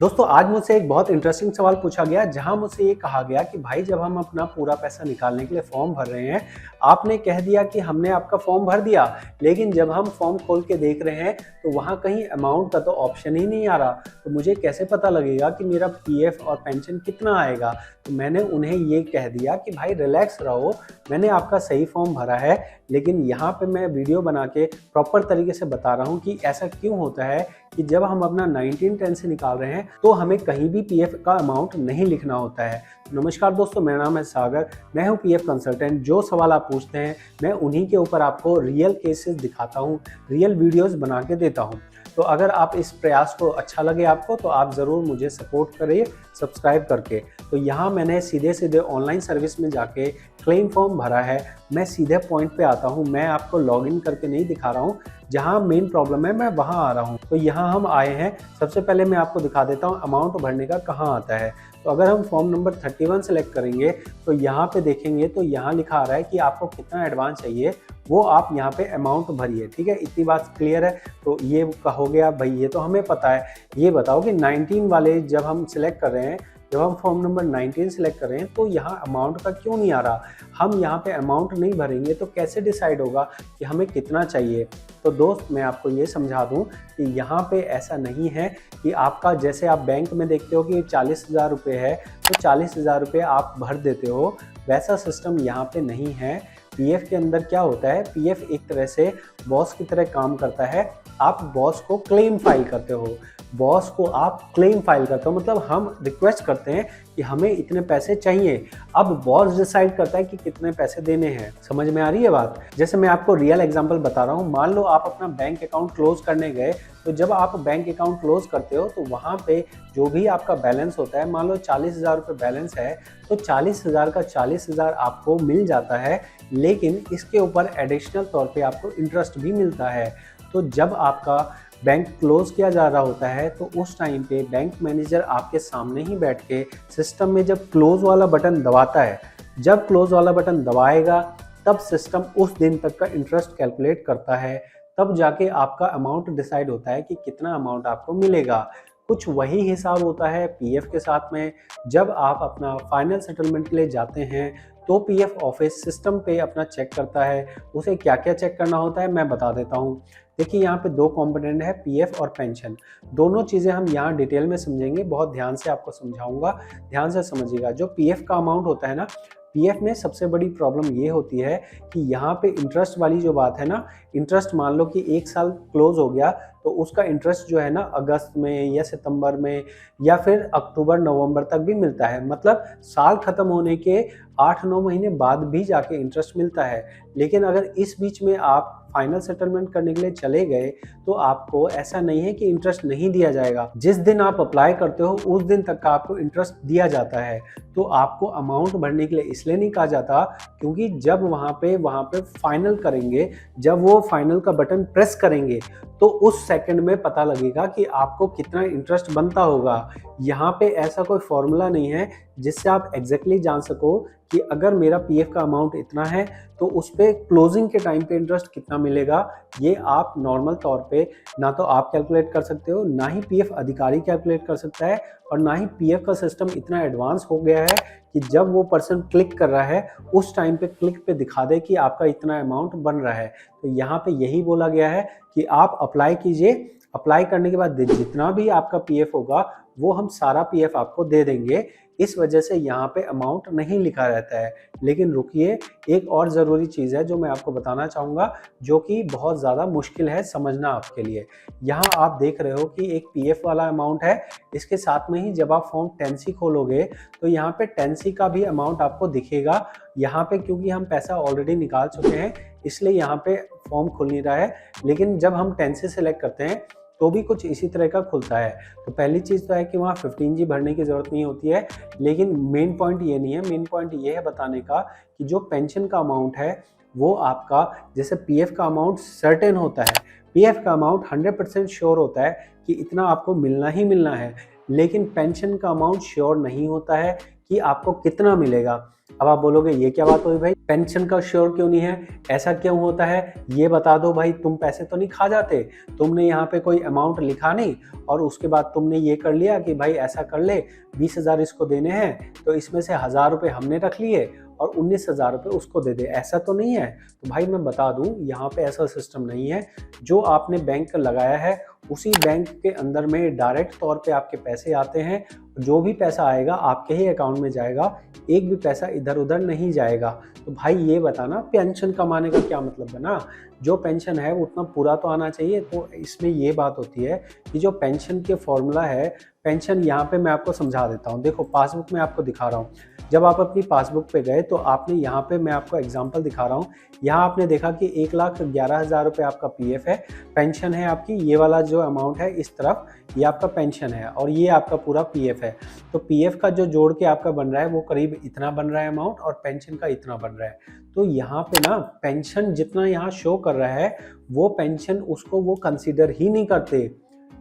दोस्तों आज मुझसे एक बहुत इंटरेस्टिंग सवाल पूछा गया जहां मुझसे ये कहा गया कि भाई जब हम अपना पूरा पैसा निकालने के लिए फॉर्म भर रहे हैं, आपने कह दिया कि हमने आपका फॉर्म भर दिया, लेकिन जब हम फॉर्म खोल के देख रहे हैं तो वहां कहीं अमाउंट का तो ऑप्शन ही नहीं आ रहा। तो मुझे कैसे पता लगेगा कि मेरा पीएफ और पेंशन कितना आएगा। तो मैंने उन्हें ये कह दिया कि भाई रिलैक्स रहो, मैंने आपका सही फॉर्म भरा है, लेकिन यहाँ पे मैं वीडियो बना के प्रॉपर तरीके से बता रहा हूँ कि ऐसा क्यों होता है कि जब हम अपना 1910 से निकाल रहे हैं तो हमें कहीं भी पीएफ का अमाउंट नहीं लिखना होता है। नमस्कार दोस्तों, मेरा नाम है सागर, मैं हूं पीएफ कंसल्टेंट। जो सवाल आप पूछते हैं मैं उन्हीं के ऊपर आपको रियल केसेस दिखाता हूं, रियल वीडियोस बना के देता हूं। तो अगर आप इस प्रयास को अच्छा लगे आपको तो आप ज़रूर मुझे सपोर्ट करिए सब्सक्राइब करके। तो यहाँ मैंने सीधे सीधे ऑनलाइन सर्विस में जाके क्लेम फॉर्म भरा है। मैं सीधे पॉइंट पे आता हूँ, मैं आपको लॉगिन करके नहीं दिखा रहा हूँ, जहाँ मेन प्रॉब्लम है मैं वहाँ आ रहा हूँ। तो यहाँ हम आए हैं, सबसे पहले मैं आपको दिखा देता हूँ अमाउंट भरने का कहाँ आता है। तो अगर हम फॉर्म नंबर 31 सेलेक्ट करेंगे तो यहाँ पे देखेंगे तो यहाँ लिखा आ रहा है कि आपको कितना एडवांस चाहिए, वो आप यहाँ पे अमाउंट भरिए। ठीक है, इतनी बात क्लियर है। तो ये कहोगे आप भाई ये तो हमें पता है, ये बताओ कि 19 वाले जब हम सिलेक्ट कर रहे हैं, जब हम फॉर्म नंबर 19 सेलेक्ट कर रहे हैं तो यहाँ अमाउंट का क्यों नहीं आ रहा। हम यहाँ पे अमाउंट नहीं भरेंगे तो कैसे डिसाइड होगा कि हमें कितना चाहिए। तो दोस्त मैं आपको ये समझा दूँ कि यहाँ पे ऐसा नहीं है कि आपका, जैसे आप बैंक में देखते हो कि 40,000 रुपये है तो 40,000 रुपये आप भर देते हो, वैसा सिस्टम यहाँ पे नहीं है। पीएफ के अंदर क्या होता है, पीएफ एक तरह से बॉस की तरह काम करता है। आप बॉस को क्लेम फाइल करते हो, बॉस को आप क्लेम फाइल करते हो, मतलब हम रिक्वेस्ट करते हैं कि हमें इतने पैसे चाहिए। अब बॉस डिसाइड करता है कि कितने पैसे देने हैं। समझ में आ रही है बात। जैसे मैं आपको रियल एग्जांपल बता रहा हूँ, मान लो आप अपना बैंक अकाउंट क्लोज करने गए, तो जब आप बैंक अकाउंट क्लोज करते हो तो वहाँ पे जो भी आपका बैलेंस होता है, मान लो 40,000 रुपये बैलेंस है, तो 40,000 का 40,000 आपको मिल जाता है, लेकिन इसके ऊपर एडिशनल तौर पे आपको इंटरेस्ट भी मिलता है। तो जब आपका बैंक क्लोज किया जा रहा होता है तो उस टाइम पे बैंक मैनेजर आपके सामने ही बैठ के सिस्टम में जब क्लोज वाला बटन दबाता है, जब क्लोज वाला बटन दबाएगा तब सिस्टम उस दिन तक का इंटरेस्ट कैलकुलेट करता है, तब जाके आपका अमाउंट डिसाइड होता है कि कितना अमाउंट आपको मिलेगा। कुछ वही हिसाब होता है पीएफ के साथ में। जब आप अपना फाइनल सेटलमेंट के लिए जाते हैं तो पीएफ ऑफिस सिस्टम पे अपना चेक करता है। उसे क्या क्या चेक करना होता है मैं बता देता हूँ। देखिए यहाँ पे दो कंपोनेंट है, पीएफ और पेंशन। दोनों चीज़ें हम यहाँ डिटेल में समझेंगे, बहुत ध्यान से आपको समझाऊंगा, ध्यान से समझिएगा। जो पीएफ का अमाउंट होता है ना, पीएफ में सबसे बड़ी प्रॉब्लम ये होती है कि यहाँ पे इंटरेस्ट वाली जो बात है ना, इंटरेस्ट मान लो कि 1 साल क्लोज हो गया तो उसका इंटरेस्ट जो है ना अगस्त में या सितंबर में या फिर अक्टूबर नवंबर तक भी मिलता है। मतलब साल खत्म होने के 8-9 महीने बाद भी जाके इंटरेस्ट मिलता है। लेकिन अगर इस बीच में आप फाइनल सेटलमेंट करने के लिए चले गए तो आपको ऐसा नहीं है कि इंटरेस्ट नहीं दिया जाएगा। जिस दिन आप अप्लाई करते हो उस दिन तक का आपको इंटरेस्ट दिया जाता है। तो आपको अमाउंट भरने के लिए इसलिए नहीं कहा जाता क्योंकि जब वहाँ पे फाइनल करेंगे, जब वो फाइनल का बटन प्रेस करेंगे तो उस सेकंड में पता लगेगा कि आपको कितना इंटरेस्ट बनता होगा। यहाँ पे ऐसा कोई फॉर्मूला नहीं है जिससे आप एग्जैक्टली जान सको कि अगर मेरा पीएफ का अमाउंट इतना है तो उस पे क्लोजिंग के टाइम पे इंटरेस्ट कितना मिलेगा। ये आप नॉर्मल तौर पे ना तो आप कैलकुलेट कर सकते हो, ना ही पीएफ अधिकारी कैलकुलेट कर सकता है, और ना ही पीएफ का सिस्टम इतना एडवांस हो गया है कि जब वो पर्सन क्लिक कर रहा है उस टाइम पे क्लिक पे दिखा दे कि आपका इतना अमाउंट बन रहा है। तो यहाँ पे यही बोला गया है कि आप अप्लाई कीजिए, अप्लाई करने के बाद जितना भी आपका पीएफ होगा वो हम सारा पीएफ आपको दे देंगे। इस वजह से यहाँ पे अमाउंट नहीं लिखा रहता है। लेकिन रुकिए, एक और ज़रूरी चीज़ है जो मैं आपको बताना चाहूँगा, जो कि बहुत ज़्यादा मुश्किल है समझना आपके लिए। यहाँ आप देख रहे हो कि एक पीएफ वाला अमाउंट है, इसके साथ में ही जब आप फॉर्म 10C खोलोगे तो यहाँ पे 10C का भी अमाउंट आपको दिखेगा। यहाँ पे क्योंकि हम पैसा ऑलरेडी निकाल चुके हैं इसलिए यहाँ पे फॉर्म खुल नहीं रहा है, लेकिन जब हम 10C सेलेक्ट करते हैं तो भी कुछ इसी तरह का खुलता है। तो पहली चीज़ तो है कि वहाँ 15G भरने की ज़रूरत नहीं होती है, लेकिन मेन पॉइंट ये नहीं है। मेन पॉइंट ये है बताने का कि जो पेंशन का अमाउंट है वो आपका, जैसे पीएफ का अमाउंट सर्टेन होता है, पीएफ का अमाउंट 100% श्योर होता है कि इतना आपको मिलना ही मिलना है, लेकिन पेंशन का अमाउंट श्योर नहीं होता है कि आपको कितना मिलेगा। अब आप बोलोगे ये क्या बात हुई भाई, पेंशन का श्योर क्यों नहीं है, ऐसा क्यों होता है, ये बता दो भाई। तुम पैसे तो नहीं खा जाते, तुमने यहाँ पे कोई अमाउंट लिखा नहीं और उसके बाद तुमने ये कर लिया कि भाई ऐसा कर ले 20,000 इसको देने हैं तो इसमें से 1,000 रुपये हमने रख लिए और 19,000 रुपये उसको दे दे, ऐसा तो नहीं है। तो भाई मैं बता दूं, यहाँ पे ऐसा सिस्टम नहीं है। जो आपने बैंक लगाया है उसी बैंक के अंदर में डायरेक्ट तौर पे आपके पैसे आते हैं। जो भी पैसा आएगा आपके ही अकाउंट में जाएगा, एक भी पैसा इधर उधर नहीं जाएगा। तो भाई ये बताना पेंशन कमाने का क्या मतलब है ना, जो पेंशन है वो उतना पूरा तो आना चाहिए। तो इसमें ये बात होती है कि जो पेंशन के फॉर्मूला है, पेंशन यहाँ पे मैं आपको समझा देता हूँ। देखो पासबुक में आपको दिखा रहा हूँ, जब आप अपनी पासबुक पे गए तो आपने यहाँ पे, मैं आपको एग्जांपल दिखा रहा हूँ, यहाँ आपने देखा कि 1,11,000 रुपये आपका पीएफ है, पेंशन है आपकी, ये वाला जो अमाउंट है इस तरफ ये आपका पेंशन है और ये आपका पूरा पीएफ है। तो पीएफ का जो जोड़ के आपका बन रहा है वो करीब इतना बन रहा है अमाउंट और पेंशन का इतना बन रहा है। तो यहाँ पे ना पेंशन जितना यहाँ शो कर रहा है वो पेंशन उसको वो कंसीडर ही नहीं करते।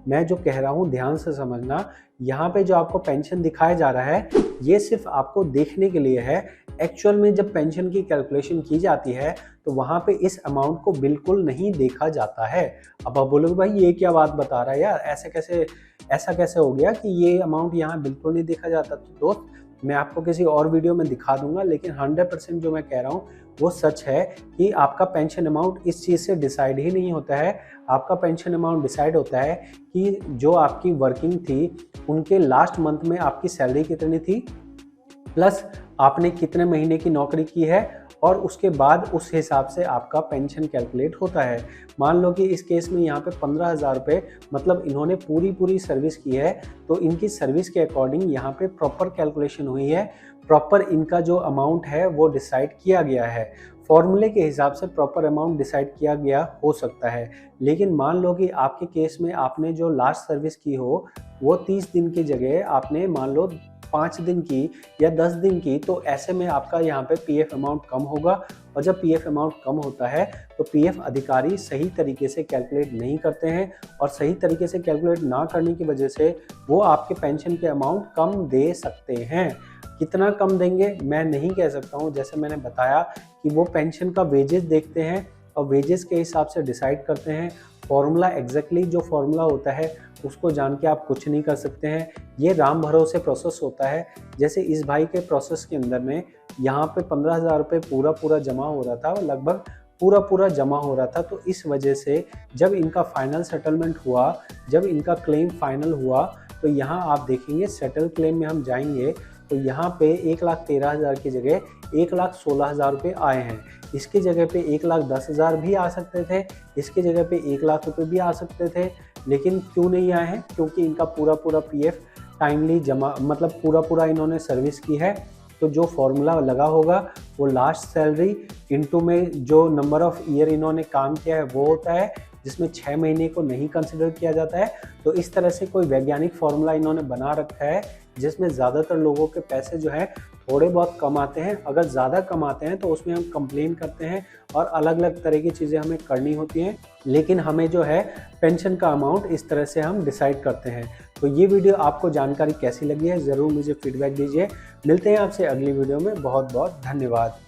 मैं जो कह रहा हूँ ध्यान से समझना, यहाँ पे जो आपको पेंशन दिखाया जा रहा है ये सिर्फ आपको देखने के लिए है। एक्चुअल में जब पेंशन की कैलकुलेशन की जाती है तो वहाँ पे इस अमाउंट को बिल्कुल नहीं देखा जाता है। अब आप बोलोगे भाई ये क्या बात बता रहा है यार, ऐसा कैसे हो गया कि ये अमाउंट यहाँ बिल्कुल नहीं देखा जाता। तो दोस्त मैं आपको किसी और वीडियो में दिखा दूंगा, लेकिन 100% जो मैं कह रहा हूँ वो सच है कि आपका पेंशन अमाउंट इस चीज़ से डिसाइड ही नहीं होता है। आपका पेंशन अमाउंट डिसाइड होता है कि जो आपकी वर्किंग थी उनके लास्ट मंथ में आपकी सैलरी कितनी थी, प्लस आपने कितने महीने की नौकरी की है और उसके बाद उस हिसाब से आपका पेंशन कैलकुलेट होता है। मान लो कि इस केस में यहाँ पे 15,000 रुपये, मतलब इन्होंने पूरी सर्विस की है तो इनकी सर्विस के अकॉर्डिंग यहाँ पे प्रॉपर कैलकुलेशन हुई है, प्रॉपर इनका जो अमाउंट है वो डिसाइड किया गया है। फॉर्मूले के हिसाब से प्रॉपर अमाउंट डिसाइड किया गया हो सकता है। लेकिन मान लो कि आपके केस में आपने जो लास्ट सर्विस की हो वो 30 दिन की जगह आपने मान लो 5 दिन की या 10 दिन की, तो ऐसे में आपका यहाँ पे पीएफ अमाउंट कम होगा। और जब पीएफ अमाउंट कम होता है तो पीएफ अधिकारी सही तरीके से कैलकुलेट नहीं करते हैं और सही तरीके से कैलकुलेट ना करने की वजह से वो आपके पेंशन के अमाउंट कम दे सकते हैं। कितना कम देंगे मैं नहीं कह सकता हूँ, जैसे मैंने बताया कि वो पेंशन का वेजेस देखते हैं और वेजेस के हिसाब से डिसाइड करते हैं। फॉर्मूला एग्जैक्टली जो फॉर्मूला होता है उसको जान के आप कुछ नहीं कर सकते हैं। ये राम भरोसे प्रोसेस होता है। जैसे इस भाई के प्रोसेस के अंदर में यहाँ पे 15,000 रुपये पूरा जमा हो रहा था, लगभग पूरा जमा हो रहा था। तो इस वजह से जब इनका फाइनल सेटलमेंट हुआ, जब इनका क्लेम फाइनल हुआ, तो यहाँ आप देखेंगे सेटल क्लेम में हम जाएंगे तो यहाँ पे 1,13,000 की जगह 1,16,000 रुपये आए हैं। इसकी जगह पे 1,10,000 भी आ सकते थे, इसकी जगह पे 1,00,000 रुपये भी आ सकते थे, लेकिन क्यों नहीं आए हैं? क्योंकि इनका पूरा पीएफ टाइमली जमा, मतलब पूरा इन्होंने सर्विस की है। तो जो फॉर्मूला लगा होगा वो लास्ट सैलरी इनटू में जो नंबर ऑफ ईयर इन्होंने काम किया है वो होता है, जिसमें 6 महीने को नहीं कंसिडर किया जाता है। तो इस तरह से कोई वैज्ञानिक फॉर्मूला इन्होंने बना रखा है जिसमें ज़्यादातर लोगों के पैसे जो हैं थोड़े बहुत कम आते हैं। अगर ज़्यादा कम आते हैं तो उसमें हम कंप्लेन करते हैं और अलग अलग तरह की चीज़ें हमें करनी होती हैं, लेकिन हमें जो है पेंशन का अमाउंट इस तरह से हम डिसाइड करते हैं। तो ये वीडियो आपको जानकारी कैसी लगी है ज़रूर मुझे फीडबैक दीजिए। मिलते हैं आपसे अगली वीडियो में। बहुत बहुत धन्यवाद।